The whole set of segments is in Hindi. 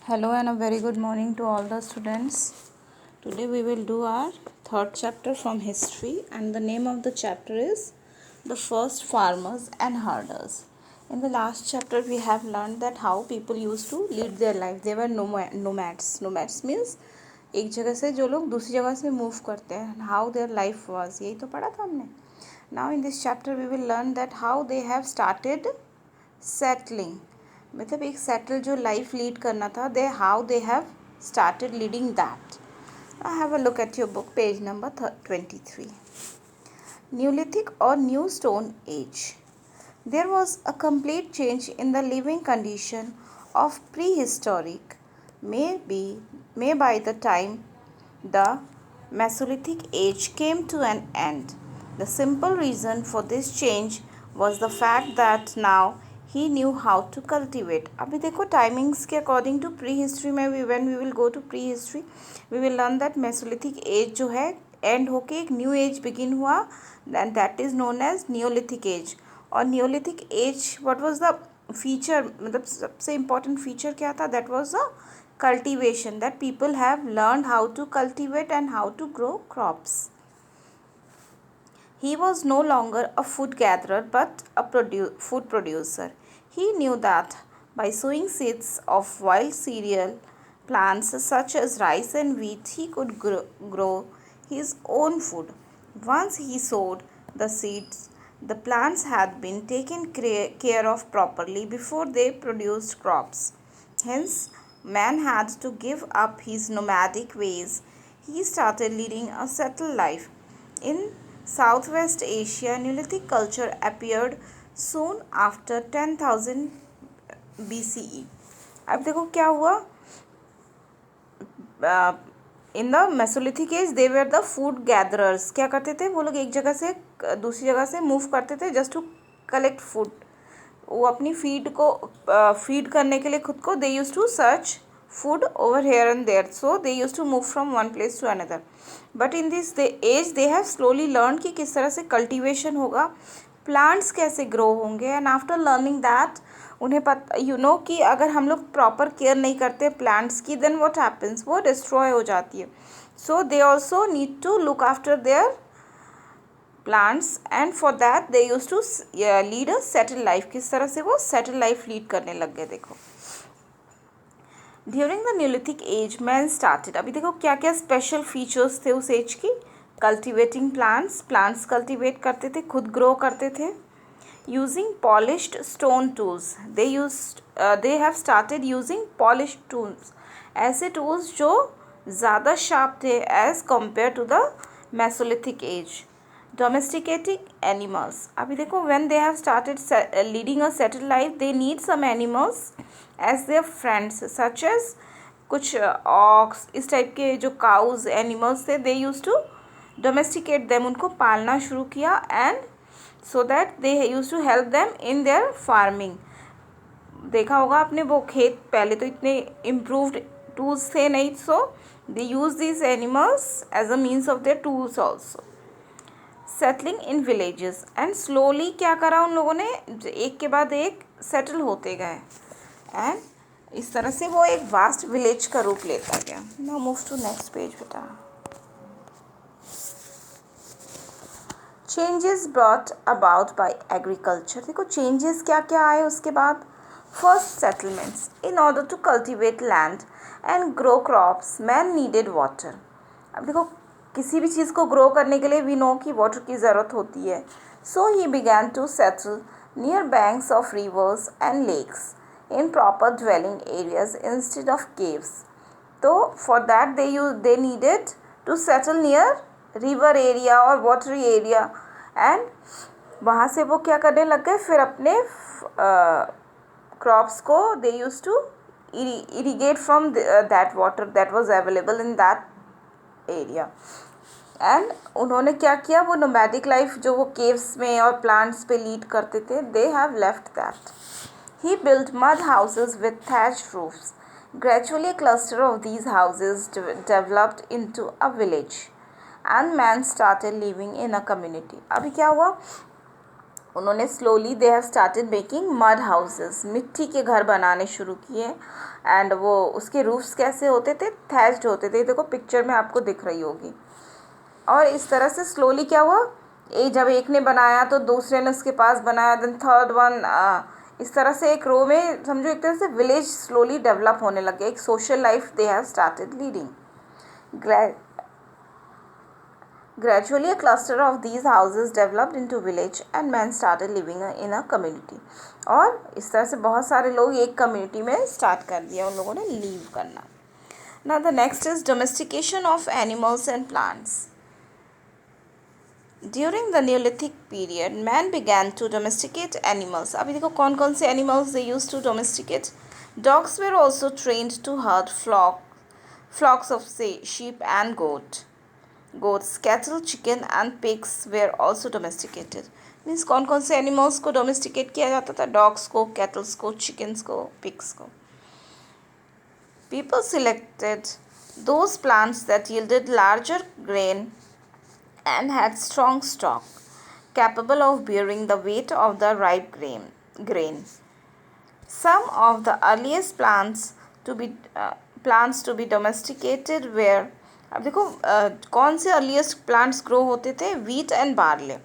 Hello and a very good morning to all the students. Today we will do our third chapter from history, and the name of the chapter is The First Farmers and Herders. In the last chapter we have learned that how people used to lead their life. They were nomads. Nomads means एक जगह से जो लोग दूसरी जगह से मूव करते हैं. How their life was. यही तो पढ़ा था हमने. Now in this chapter we will learn that how they have started settling. मतलब एक सेटल जो लाइफ लीड करना था, they how they have started leading that. I have a look at your book, page number 23. Neolithic और new stone age. There was a complete change in the living condition of prehistoric. May by the time the Mesolithic age came to an end. The simple reason for this change was the fact that now he knew how to cultivate. अभी देखो टाइमिंग्स के अकॉर्डिंग टू प्री हिस्ट्री में when we will go to pre history we will learn that Mesolithic age जो है एंड होके एक न्यू एज बिगिन हुआ, and that is known as Neolithic age. और Neolithic age what was the feature, मतलब सबसे important feature क्या था? That was the cultivation, that people have learned how to cultivate and how to grow crops. He was no longer a food gatherer but a food producer. He knew that by sowing seeds of wild cereal plants such as rice and wheat, he could grow his own food. Once he sowed the seeds, the plants had been taken care of properly before they produced crops. Hence, man had to give up his nomadic ways. He started leading a settled life. In Southwest Asia, Neolithic culture appeared soon after 10,000 BCE. अब देखो क्या हुआ. In the Mesolithic age they were the food gatherers. क्या करते थे वो लोग? एक जगह से दूसरी जगह से मूव करते थे जस्ट टू कलेक्ट फूड. वो अपनी फीड करने के लिए खुद को they use to search food over here and there, so they used to move from one place to another. But in this age they have slowly learned कि किस तरह से cultivation होगा, plants कैसे grow होंगे, and after learning that उन्हें पता कि अगर हम लोग proper care नहीं करते plants की, then what happens, वो destroy हो जाती है. So they also need to look after their plants, and for that they used to lead a settled life. किस तरह से वो settled life lead करने लग गए. देखो during the neolithic age man started. अभी देखो क्या क्या स्पेशल फीचर्स थे उस एज की. कल्टिवेटिंग प्लांट्स कल्टिवेट करते थे, खुद ग्रो करते थे. Using polished stone tools. They have started using polished tools. ऐसे टूल्स जो ज़्यादा शार्प थे as compared to the Mesolithic age. Domesticating animals. अभी देखो when they have started leading a settled life, they need some animals as their friends, such as कुछ ox, इस टाइप के जो cows animals थे, they used to domesticate them. उनको पालना शुरू किया, and so that they used to help them in their farming. देखा होगा आपने वो खेत, पहले तो इतने improved tools थे नहीं, so they use these animals as a means of their tools also. Settling in villages. And slowly क्या करा उन लोगों ने, एक के बाद एक सेटल होते गए, एंड इस तरह से वो एक वास्ट विलेज का रूप लेता गया. Now move to next page बेटा. Changes brought about by agriculture. देखो चेंजेस क्या क्या आए उसके बाद. First settlements. In order to cultivate land and grow crops man needed water. अब देखो किसी भी चीज़ को ग्रो करने के लिए वी नो कि वाटर की ज़रूरत होती है. So he began to settle near banks of rivers and lakes in proper dwelling areas instead of caves. तो for that they needed to settle near river area और वाटरी एरिया, एंड वहाँ से वो क्या करने लग गए, फिर अपने क्रॉप्स को they use to irrigate from that water that was available in that area. And उन्होंने क्या किया, वो नोमैडिक लाइफ जो वो केव्स में और प्लांट्स पे लीड करते थे, they have left that. He build mud houses with thatched roofs. Gradually a cluster of these houses developed into a village, and man started living in a community. अभी क्या हुआ, उन्होंने slowly they have started making mud houses, मिट्टी के घर बनाने शुरू किए। एंड वो उसके रूफ्स कैसे होते थे, थैच्ड होते थे, देखो पिक्चर में आपको दिख रही होगी। और इस तरह से स्लोली क्या हुआ, जब एक ने बनाया तो दूसरे ने उसके पास बनाया, देन थर्ड वन, इस तरह से एक रो में समझो एक तरह से विलेज स्लोली डेवलप होने लग गया, एक social life they have started leading. Gradually, a cluster of these houses developed into village and men started living in a community. और इस तरह से बहुत सारे लोग एक कम्युनिटी में स्टार्ट कर दिया उन लोगों ने लीव करना। Now the next is domestication of animals and plants. During the Neolithic period, man began to domesticate animals. अभी देखो कौन कौन से animals they used to domesticate. Dogs were also trained to herd flocks of say sheep and goats, cattle, chicken and pigs were also domesticated. Means कौन कौन से एनिमल्स को डोमेस्टिकेट किया जाता था, डॉग्स को, कैटल्स को, चिकन्स को, पिग्स को. People selected those plants that yielded larger grain and had strong stalk, capable of bearing the weight of the ripe grain. Some of the earliest plants to be domesticated were, अब देखो कौन से अर्लीस्ट प्लांट्स ग्रो होते थे, wheat and barley.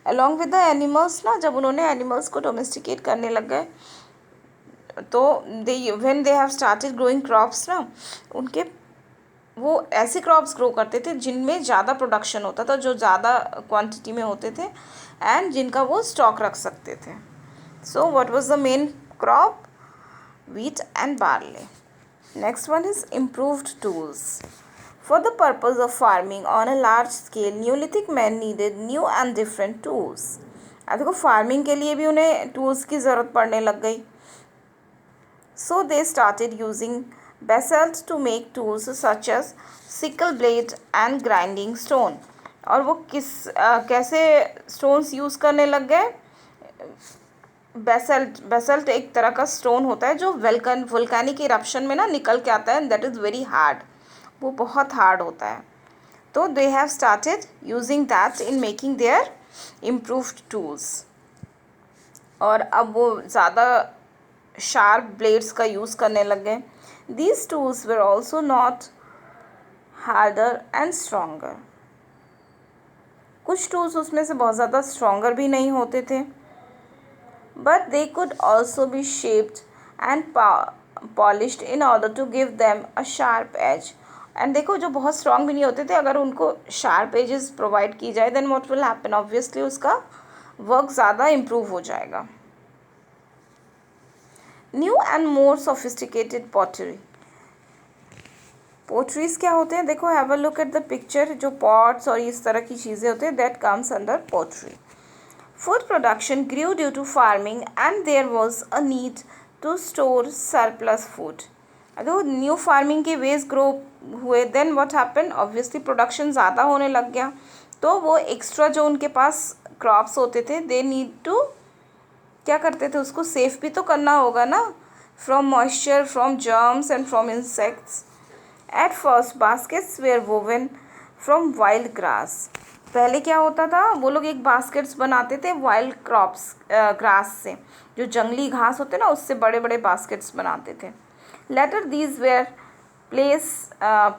Along with the animals ना, जब उन्होंने एनिमल्स को डोमेस्टिकेट करने लग गए तो when they have started growing crops ना, उनके वो ऐसे क्रॉप्स ग्रो करते थे जिनमें ज़्यादा प्रोडक्शन होता था, जो ज़्यादा क्वांटिटी में होते थे एंड जिनका वो स्टॉक रख सकते थे. So what was the main crop, wheat and barley. Next one is improved tools. For the purpose of farming on a large scale, Neolithic men needed new and different tools. अब देखो फार्मिंग के लिए भी उन्हें टूल्स की ज़रूरत पड़ने लग गई. So they started using basalt to make tools such as sickle blade and grinding stone. और वो कैसे स्टोन्स यूज़ करने लग गए. बेसल्ट एक तरह का स्टोन होता है जो वोल्केनिक इरप्शन में ना निकल के आता है, दैट इज़ वेरी हार्ड, वो बहुत हार्ड होता है. तो दे have started using that in making their improved tools. और अब वो ज़्यादा शार्प ब्लेड्स का यूज़ करने लग गए. These tools were also not harder and stronger. कुछ टूल्स उसमें से बहुत ज़्यादा स्ट्रॉन्गर भी नहीं होते थे, but they could also be shaped and polished in order to give them a sharp edge. And देखो जो बहुत स्ट्रॉन्ग भी नहीं होते थे, अगर उनको शार्प एजेस प्रोवाइड की जाए then what will happen, obviously उसका वर्क ज़्यादा इम्प्रूव हो जाएगा. New and more sophisticated pottery. Potteries क्या होते हैं, देखो have a look at the picture. जो पॉट्स और इस तरह की चीज़ें होती हैं, that comes under pottery. Food production grew due to farming and there was a need to store surplus food. अगर न्यू फार्मिंग के वेज ग्रो हुए then what happen, obviously production ज़्यादा होने लग गया, तो वो एक्स्ट्रा जो उनके पास क्रॉप्स होते थे दे नीड टू क्या करते थे, उसको सेफ भी तो करना होगा ना, from moisture, from germs and from insects. At first baskets were woven from wild grass. पहले क्या होता था, वो लोग एक बास्केट्स बनाते थे वाइल्ड क्रॉप्स ग्रास से, जो जंगली घास होते ना उससे बड़े बड़े बास्केट्स बनाते थे. Later these were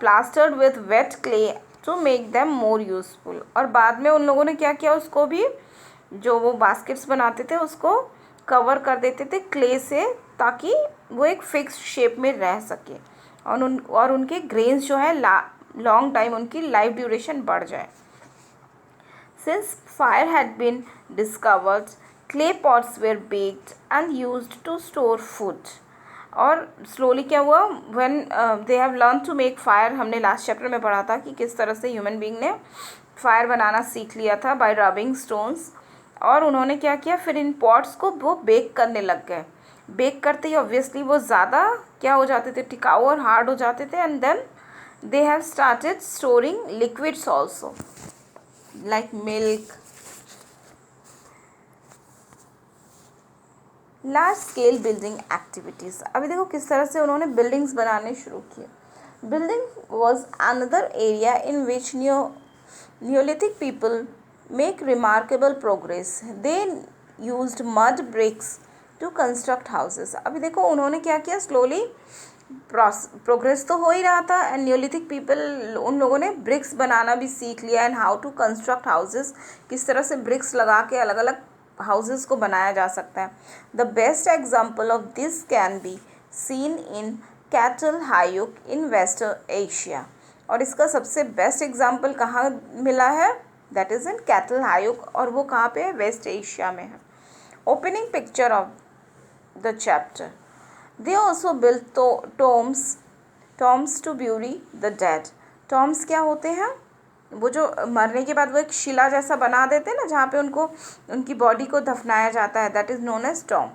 plastered with wet clay to make them more useful. और बाद में उन लोगों ने क्या किया, उसको भी जो वो बास्केट्स बनाते थे उसको कवर कर देते थे क्ले से, ताकि वो एक फिक्स शेप में रह सके और उनके ग्रेन्स जो है लॉन्ग टाइम उनकी लाइफ ड्यूरेशन बढ़ जाए. Since fire had been discovered, clay pots were baked and used to store food. और स्लोली क्या हुआ, when they have learn to make fire, हमने लास्ट चैप्टर में पढ़ा था कि किस तरह से ह्यूमन बीइंग ने फायर बनाना सीख लिया था बाय रबिंग स्टोन्स. और उन्होंने क्या किया, फिर इन पॉट्स को वो बेक करने लग गए. बेक करते ही ऑब्वियसली वो ज़्यादा क्या हो जाते थे, टिकाऊ और हार्ड हो जाते थे. And then they have started storing liquids also like milk. Large scale building activities. अभी देखो किस तरह से उन्होंने बिल्डिंग्स बनाने शुरू किए. Building was another area in which Neolithic people make remarkable progress. They used mud bricks to construct houses. अभी देखो उन्होंने क्या किया, स्लोली प्रोग्रेस तो हो ही रहा था एंड न्यूलिथिक पीपल, उन लोगों ने ब्रिक्स बनाना भी सीख लिया and how to construct houses, किस तरह से ब्रिक्स लगा के अलग अलग हाउसेस को बनाया जा सकता है. The best example of this can be seen in Catal Huyuk in West Asia. और इसका सबसे बेस्ट एग्जाम्पल कहाँ मिला है, that is in Catal Huyuk, और वो कहाँ पे है, वेस्ट एशिया में है. Opening picture of the chapter. They also built tombs to bury the dead. Tombs क्या होते हैं, वो जो मरने के बाद वो एक शिला जैसा बना देते हैं ना, जहाँ पे उनको उनकी बॉडी को दफनाया जाता है, that is known as tomb.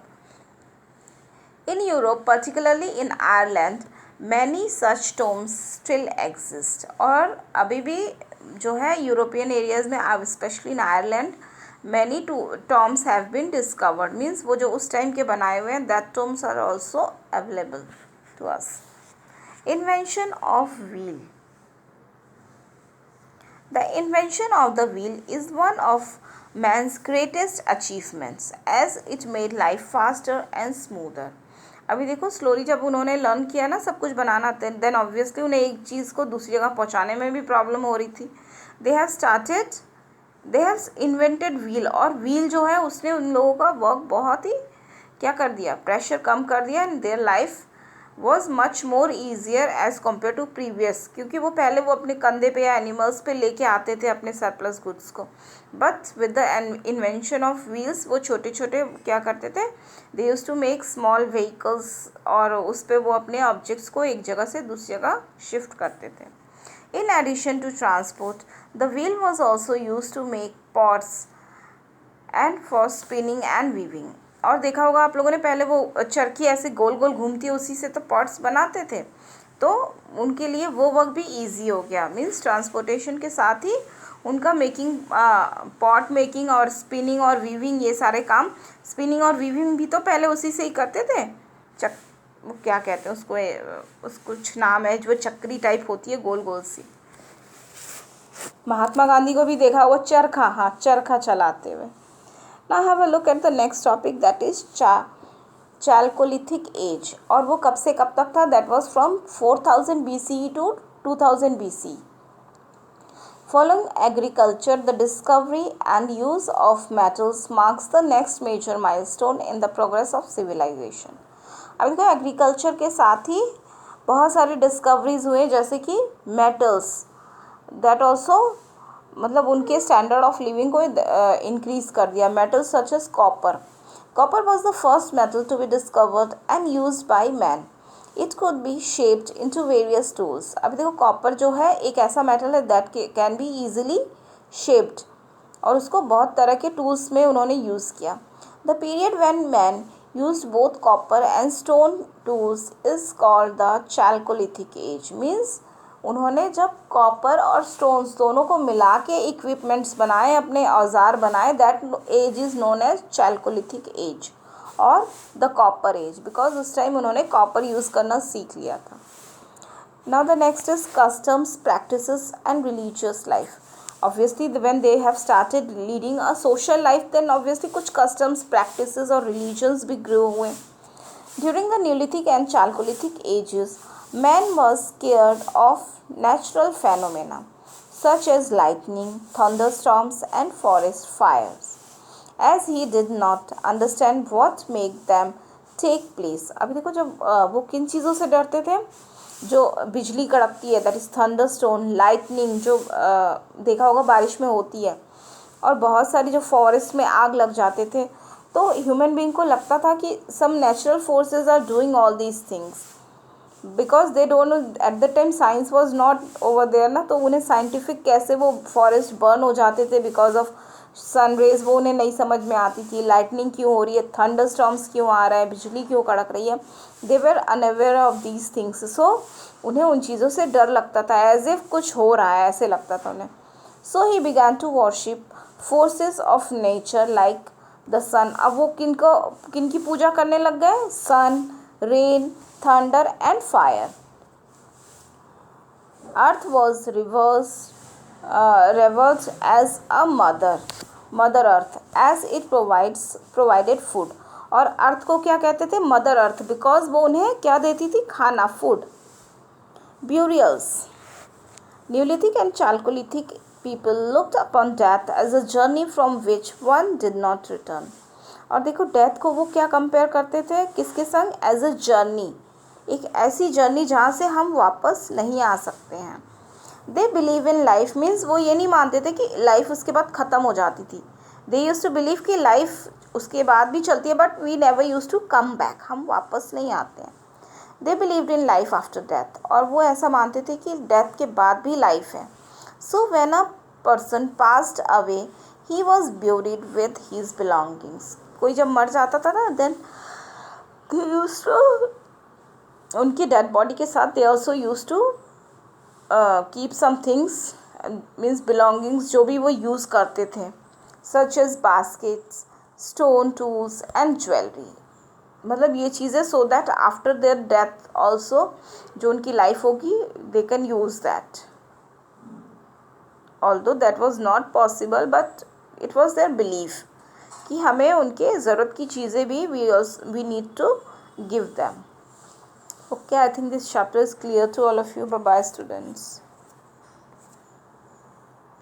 In Europe, particularly in Ireland, many such tombs still exist. और अभी भी जो है यूरोपियन एरियाज़ में, especially in Ireland, many tombs have been discovered, means वो जो उस टाइम के बनाए हुए हैं, that tombs are also available to us. Invention of wheel. The invention of the wheel is one of man's greatest achievements as it made life faster and smoother. अभी देखो स्लोली जब उन्होंने लर्न किया ना सब कुछ बनाना, देन ऑब्वियसली उन्हें एक चीज़ को दूसरी जगह पहुंचाने में भी प्रॉब्लम हो रही थी. दे हैव इन्वेंटेड व्हील, और व्हील जो है उसने उन लोगों का वर्क बहुत ही क्या कर दिया, प्रेशर कम कर दिया, and their life was much more easier as compared to previous. क्योंकि वो पहले वो अपने कंधे पे या एनिमल्स पे लेके आते थे अपने सरप्लस गुड्स को, but with the invention of wheels वो छोटे छोटे क्या करते थे, they used to make small vehicles, और उस पर वो अपने ऑब्जेक्ट्स को एक जगह से दूसरी जगह शिफ्ट करते थे. In addition to transport, the wheel was also used to make pots and for spinning and weaving. और देखा होगा आप लोगों ने, पहले वो चरखी ऐसे गोल गोल घूमती है, उसी से तो पॉट्स बनाते थे, तो उनके लिए वो वर्क भी इजी हो गया. मीन्स ट्रांसपोर्टेशन के साथ ही उनका मेकिंग, पॉट मेकिंग और स्पिनिंग और वीविंग, ये सारे काम, स्पिनिंग और वीविंग भी तो पहले उसी से ही करते थे. वो क्या कहते हैं उसको कुछ नाम है, जो चक्री टाइप होती है गोल गोल सी. महात्मा गांधी को भी देखा हुआ चरखा, हाँ चरखा चलाते हुए. Now have a look at the next topic, that is Chalcolithic age. और वो कब से कब तक था, that was from 4000 BCE to 2000 BCE. Following agriculture, the discovery and use of metals marks the next major milestone in the progress of civilization. अभी देखो एग्रीकल्चर के साथ ही बहुत सारी डिस्कवरीज हुए, जैसे कि मेटल्स, दैट ऑल्सो मतलब उनके स्टैंडर्ड ऑफ लिविंग को इंक्रीज कर दिया. Metals such as copper. Copper was the first metal to be discovered and use by man. It could be shaped into various tools. अभी देखो कॉपर जो है एक ऐसा मेटल है that can be easily shaped, और उसको बहुत तरह के टूल्स में उन्होंने यूज़ किया. The period when man used both copper and stone tools is called the Chalcolithic age. Means उन्होंने जब कॉपर और स्टोन्स दोनों को मिला के इक्विपमेंट्स बनाए, अपने औजार बनाए, that age is known as Chalcolithic age और द कॉपर एज, बिकॉज उस टाइम उन्होंने कॉपर यूज़ करना सीख लिया था. Now the next is customs, practices and religious life. Obviously when they have started leading a social life, then obviously कुछ customs, practices और religions भी grow हुए. During the Neolithic and Chalcolithic ages, man was scared of natural phenomena such as lightning, thunderstorms and forest fires, as he did not understand what made them take place. अभी देखो जब वो किन चीज़ों से डरते थे, जो बिजली कड़कती है, that is thunder stone, lightning जो देखा होगा बारिश में होती है, और बहुत सारी जो फॉरेस्ट में आग लग जाते थे, तो ह्यूमन बीइंग को लगता था कि some natural forces are doing all these things, because they don't know at the time science was not over there ना, तो उन्हें साइंटिफिक कैसे वो फॉरेस्ट बर्न हो जाते थे बिकॉज ऑफ सन रेज, वो उन्हें नहीं समझ में आती थी. लाइटनिंग क्यों हो रही है, थंडर स्टॉर्म्स क्यों आ रहा है, बिजली क्यों कड़क रही है, they were unaware of these things. So उन्हें उन चीज़ों से डर लगता था, एज इफ कुछ हो रहा है ऐसे लगता था उन्हें. So he began to worship forces of nature like the sun. अब वो किनकी पूजा करने लग गए, sun, rain, thunder and fire. Earth was revered as a mother mother earth as it provided food. और अर्थ को क्या कहते थे? मदर अर्थ, बिकॉज वो उन्हें क्या देती थी? खाना, food. Burials, Neolithic and Chalcolithic people looked upon death as a journey from which one did not return. और देखो डेथ को वो क्या कंपेयर करते थे? किसके संग? एज अ जर्नी, एक ऐसी जर्नी जहाँ से हम वापस नहीं आ सकते हैं। They believe in life means वो ये नहीं मानते थे कि लाइफ उसके बाद ख़त्म हो जाती थी। दे यूज़ टू बिलीव कि लाइफ उसके बाद भी चलती है, but we never use to come back, हम वापस नहीं आते हैं। They believed in life after death, और वो ऐसा मानते थे कि डेथ के बाद भी लाइफ है। So when a person passed away he was buried with his belongings. कोई जब मर जाता था ना, देन उनकी डेड बॉडी के साथ they also use to keep some things, means belongings, जो भी वो यूज़ करते थे, such as baskets, stone, tools and jewellery. मतलब ये चीज़ें so that after their death also जो उनकी लाइफ होगी they can use that. Although that was not possible, but it was their belief कि हमें उनके ज़रूरत की चीज़ें भी we need to give them. Okay, I think this chapter is clear to all of you. Bye bye, students.